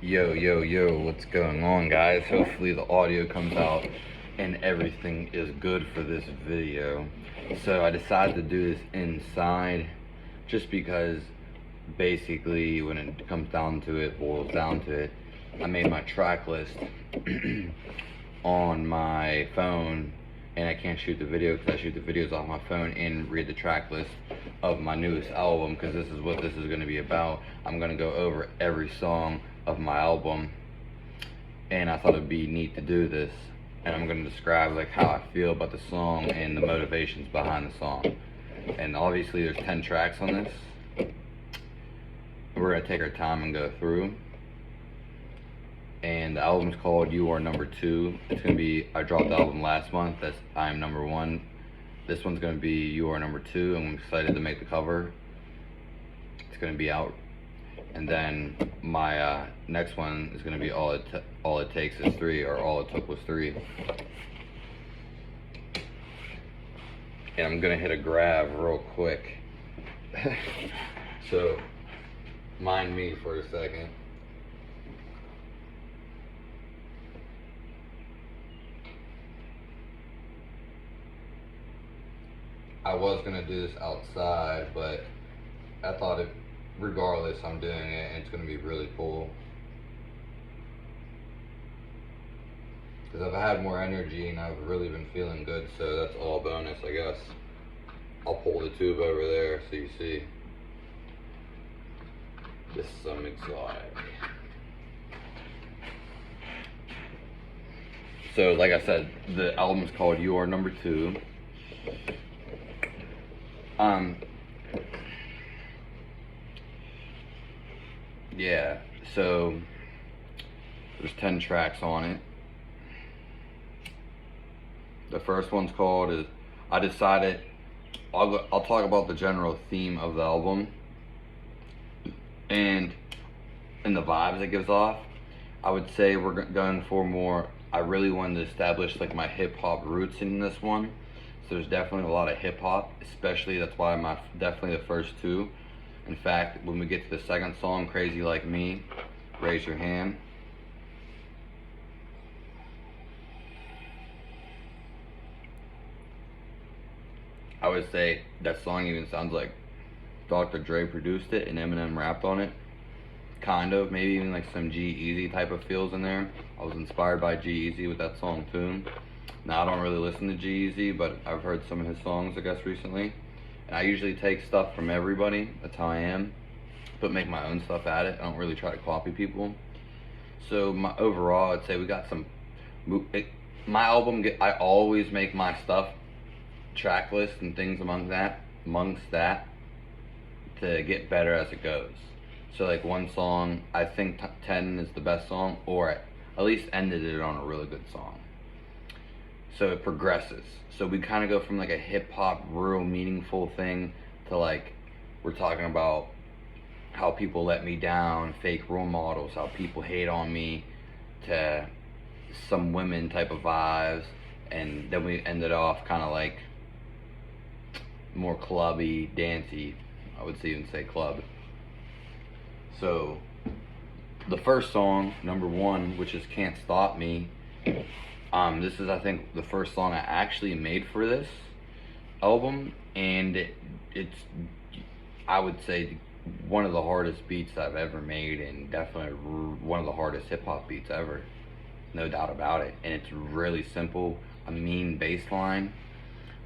Yo, what's going on, guys? Hopefully the audio comes out and everything is good for this video. So I decided to do this inside just because basically when it comes down to it, boils down to it, I made my track list on my phone and I can't shoot the video because I shoot the videos off my phone and read the track list of my newest album, because this is what this is going to be about. I'm going to go over every song of my album, and I thought it'd be neat to do this, and I'm going to describe like how I feel about the song and the motivations behind the song. And obviously there's 10 tracks on this. We're going to take our time and go through. And the album's called You Are Number 2. It's going to be, I dropped the album last month, that's I Am Number 1. This one's going to be You Are Number 2. I'm excited to make the cover. It's going to be out. And then my next one is going to be All It Takes Is 3, or All It Took Was 3. And I'm going to hit a grab real quick. So, mind me for a second. I was gonna do this outside, but I thought regardless, I'm doing it, and it's gonna be really cool. Because I've had more energy and I've really been feeling good, so that's all bonus, I guess. I'll pull the tube over there so you see. This is some exotic. So, like I said, the album's called You Are Number 2. Yeah, so there's 10 tracks on it. The first one's called I decided I'll talk about the general theme of the album and the vibes it gives off. I would say we're going for more. I really wanted to establish like my hip hop roots in this one. So there's definitely a lot of hip hop, especially that's why definitely the first two. In fact, when we get to the second song, Crazy Like Me, Raise Your Hand. I would say that song even sounds like Dr. Dre produced it and Eminem rapped on it. Kind of, maybe even like some G-Eazy type of feels in there. I was inspired by G-Eazy with that song too. Now I don't really listen to G-Eazy, but I've heard some of his songs, I guess, recently. And I usually take stuff from everybody, that's how I am, but make my own stuff at it. I don't really try to copy people. So overall, I'd say we got some, my album, I always make my stuff, track list and things amongst that, to get better as it goes. So like one song, I think 10 is the best song, or at least ended it on a really good song. So it progresses. So we kind of go from like a hip hop, real meaningful thing to like, we're talking about how people let me down, fake role models, how people hate on me, to some women type of vibes. And then we ended off kind of like more clubby, dancey. I would even say club. So the first song, number 1, which is Can't Stop Me. This is, I think, the first song I actually made for this album, and it's, I would say, one of the hardest beats I've ever made, and definitely one of the hardest hip-hop beats ever, no doubt about it. And it's really simple, a mean bass line.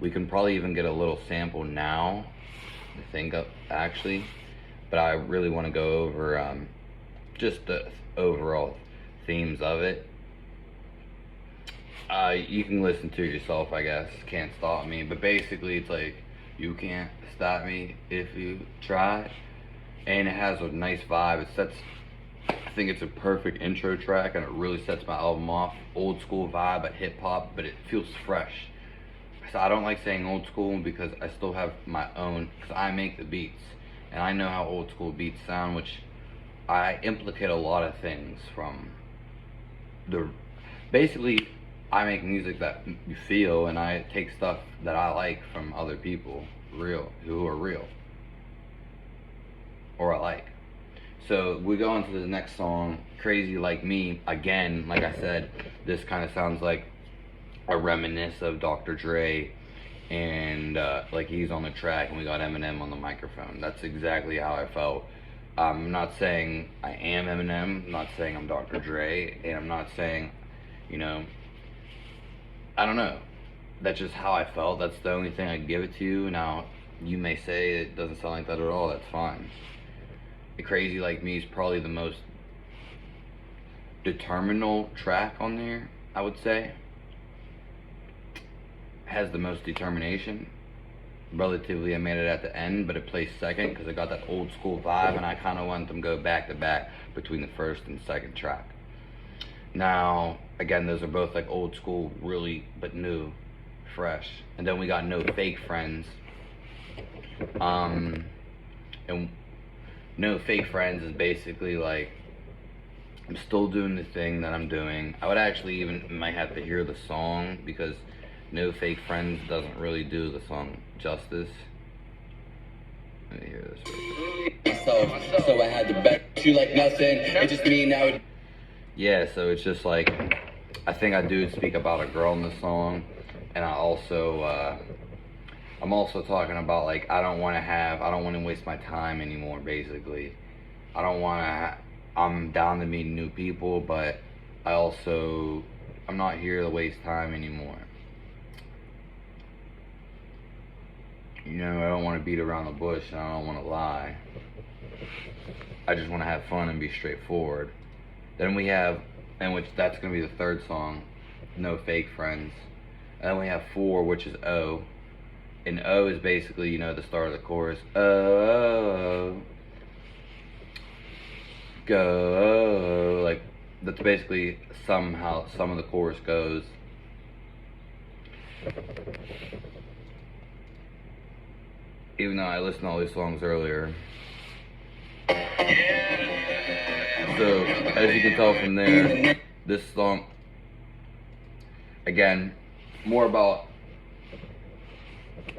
We can probably even get a little sample now, I think, actually, but I really want to go over just the overall themes of it. You can listen to it yourself, I guess. Can't Stop Me, but basically it's like, you can't stop me if you try. And it has a nice vibe. It sets, I think it's a perfect intro track, and it really sets my album off. Old school vibe, but hip hop, but it feels fresh. So I don't like saying old school because I still have my own, because I make the beats, and I know how old school beats sound, which I implicate a lot of things from basically I make music that you feel, and I take stuff that I like from other people, who are real, or I like. So we go on to the next song, Crazy Like Me. Again, like I said, this kind of sounds like a reminisce of Dr. Dre, and like he's on the track and we got Eminem on the microphone. That's exactly how I felt. I'm not saying I am Eminem, I'm not saying I'm Dr. Dre, and I'm not saying, you know, I don't know. That's just how I felt. That's the only thing I give it to you. Now, you may say it doesn't sound like that at all. That's fine. Crazy Like Me is probably the most determinal track on there, I would say. Has the most determination. Relatively, I made it at the end, but it placed second because it got that old school vibe, and I kind of want them to go back to back between the first and second track. Now, again, those are both like old school, really, but new, fresh. And then we got No Fake Friends. And No Fake Friends is basically like, I'm still doing the thing that I'm doing. I would actually even might have to hear the song because No Fake Friends doesn't really do the song justice. Let me hear this. So I had to bet you like nothing. It just me now. Yeah, so it's just like, I think I do speak about a girl in the song, and I'm also talking about like I don't want to waste my time anymore. Basically, I'm down to meet new people, but I'm not here to waste time anymore. You know, I don't want to beat around the bush, and I don't want to lie. I just want to have fun and be straightforward. Then we have, that's going to be the third song, No Fake Friends. And then we have 4, which is O. And O is basically, you know, the start of the chorus. Oh, go. Like, that's basically somehow some of the chorus goes. Even though I listened to all these songs earlier. So, as you can tell from there, this song, again, more about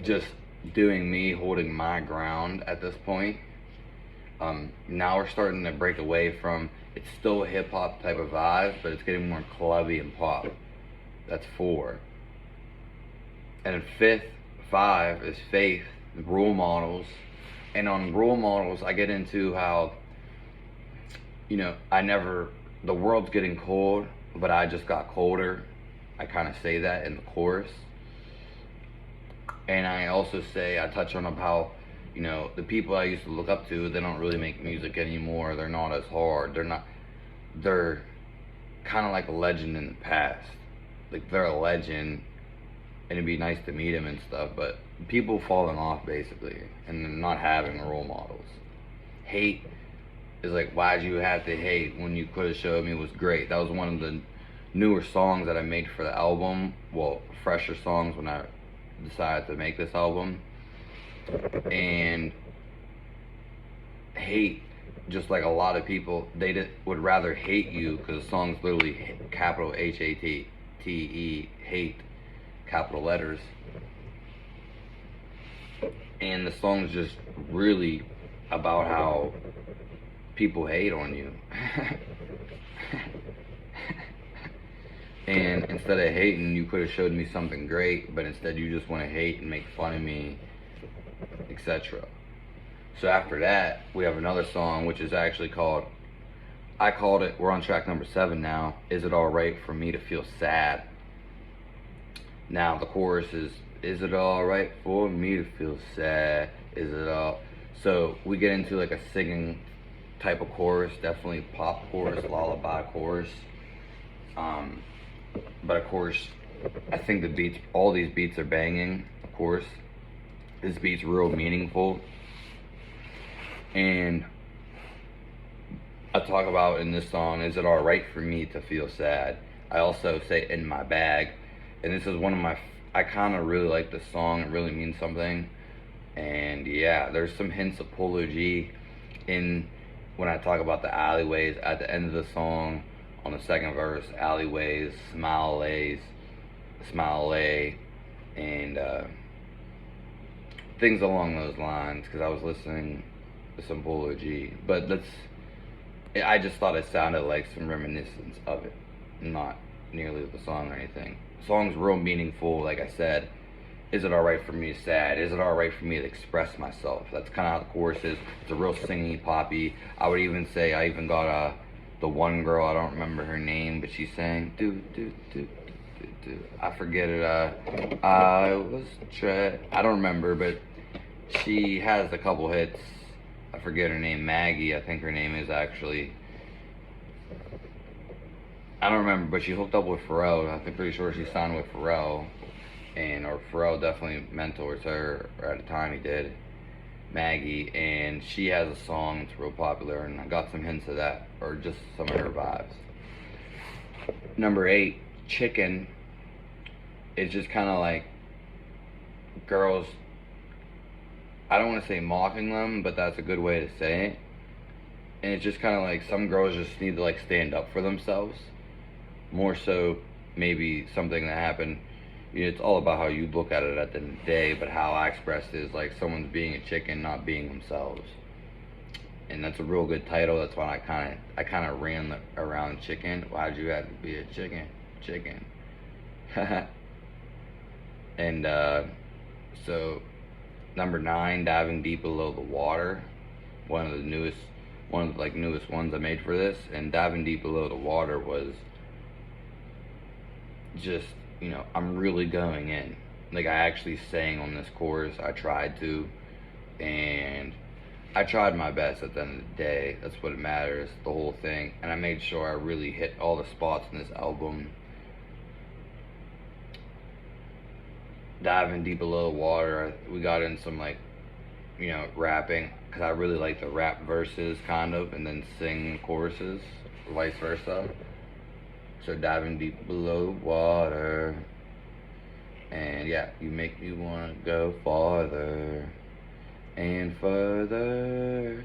just doing me, holding my ground at this point. Now we're starting to break away from, it's still a hip-hop type of vibe, but it's getting more clubby and pop. That's 4. And 5 is Faith, Role Models. And on Role Models, I get into how, you know, the world's getting cold, but I just got colder. I kind of say that in the chorus. And I also I touch on how, you know, the people I used to look up to, they don't really make music anymore. They're not as hard. They're kind of like a legend in the past. Like, they're a legend, and it'd be nice to meet them and stuff, but people falling off, basically, and not having role models. Hate is like, why'd you have to hate when you could have showed me was great? That was one of the newer songs that I made for the album. Well, fresher songs when I decided to make this album. And hate, just like a lot of people, would rather hate you because the song's literally capital H-A-T-T-E, hate, capital letters. And the song's just really about how people hate on you. And instead of hating, you could have showed me something great, but instead you just want to hate and make fun of me, etc. So after that, we have another song, which is actually we're on track number 7 now, Is It Alright For Me To Feel Sad? Now the chorus is it alright for me to feel sad? Is it all? So we get into like a singing type of chorus, definitely pop chorus, lullaby chorus. But of course, I think all these beats are banging, of course. This beat's real meaningful. And I talk about in this song, is it alright for me to feel sad? I also say in my bag. And this is I kind of really like this song. It really means something. And yeah, there's some hints of Polo G in when I talk about the alleyways at the end of the song. On the second verse, alleyways, smile and things along those lines, because I was listening to some Polo G. But I just thought it sounded like some reminiscence of it, not nearly the song or anything. The song's real meaningful, like I said. Is it alright for me to sad? Is it alright for me to express myself? That's kind of how the chorus is. It's a real singy, poppy. I would even say I even got the one girl, I don't remember her name, but she sang do. I forget it. I was I don't remember, but she has a couple hits. I forget her name, Maggie, I think her name is actually. I don't remember, but she hooked up with Pharrell. I'm pretty sure she signed with Pharrell, or Pharrell definitely mentors her, or at the time he did. Maggie, and she has a song that's real popular, and I got some hints of that, or just some of her vibes. Number 8, Chicken. It's just kind of like girls. I don't want to say mocking them, but that's a good way to say it. And it's just kind of like some girls just need to like stand up for themselves. More so, maybe something that happened. You know, it's all about how you look at it at the end of the day, but how I express it is like someone's being a chicken, not being themselves. And that's a real good title. That's why I kind of ran around chicken. Why'd you have to be a chicken? Chicken. And so number 9, Diving Deep Below the Water. One of the newest ones I made for this. And Diving Deep Below the Water was just, you know, I'm really going in. Like, I actually sang on this chorus. I tried to, and I tried my best at the end of the day. That's what matters, the whole thing. And I made sure I really hit all the spots in this album. Diving Deep Below the Water, we got in some, like, you know, rapping, because I really like the rap verses, kind of, and then sing choruses, vice versa. So diving deep below water, and yeah, you make me wanna go farther and further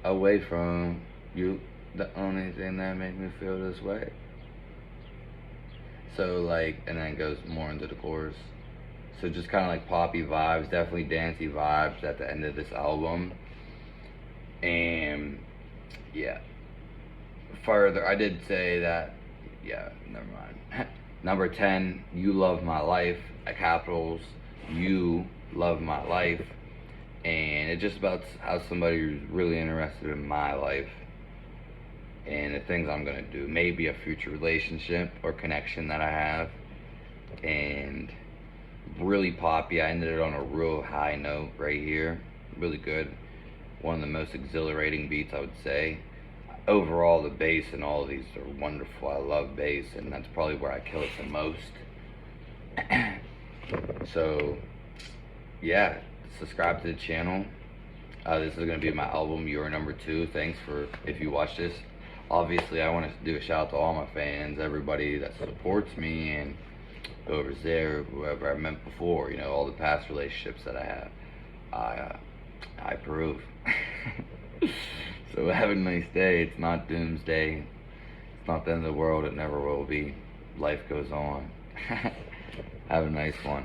away from you, the only thing that makes me feel this way. So like, and then it goes more into the chorus. So just kind of like poppy vibes, definitely dancey vibes at the end of this album. And yeah. Further, I did say that, yeah, never mind. Number 10, You Love My Life, at capitals, You Love My Life. And it's just about how somebody who's really interested in my life and the things I'm gonna do. Maybe a future relationship or connection that I have. And really poppy. I ended it on a real high note right here. Really good. One of the most exhilarating beats, I would say. Overall, the bass in all of these are wonderful. I love bass, and that's probably where I kill it the most. So, yeah, subscribe to the channel. This is going to be my album, You're Number 2. Thanks for, if you watch this. Obviously, I want to do a shout out to all my fans, everybody that supports me, and whoever's there, whoever I met before, you know, all the past relationships that I have. I approve. So have a nice day. It's not doomsday. It's not the end of the world. It never will be. Life goes on. Have a nice one.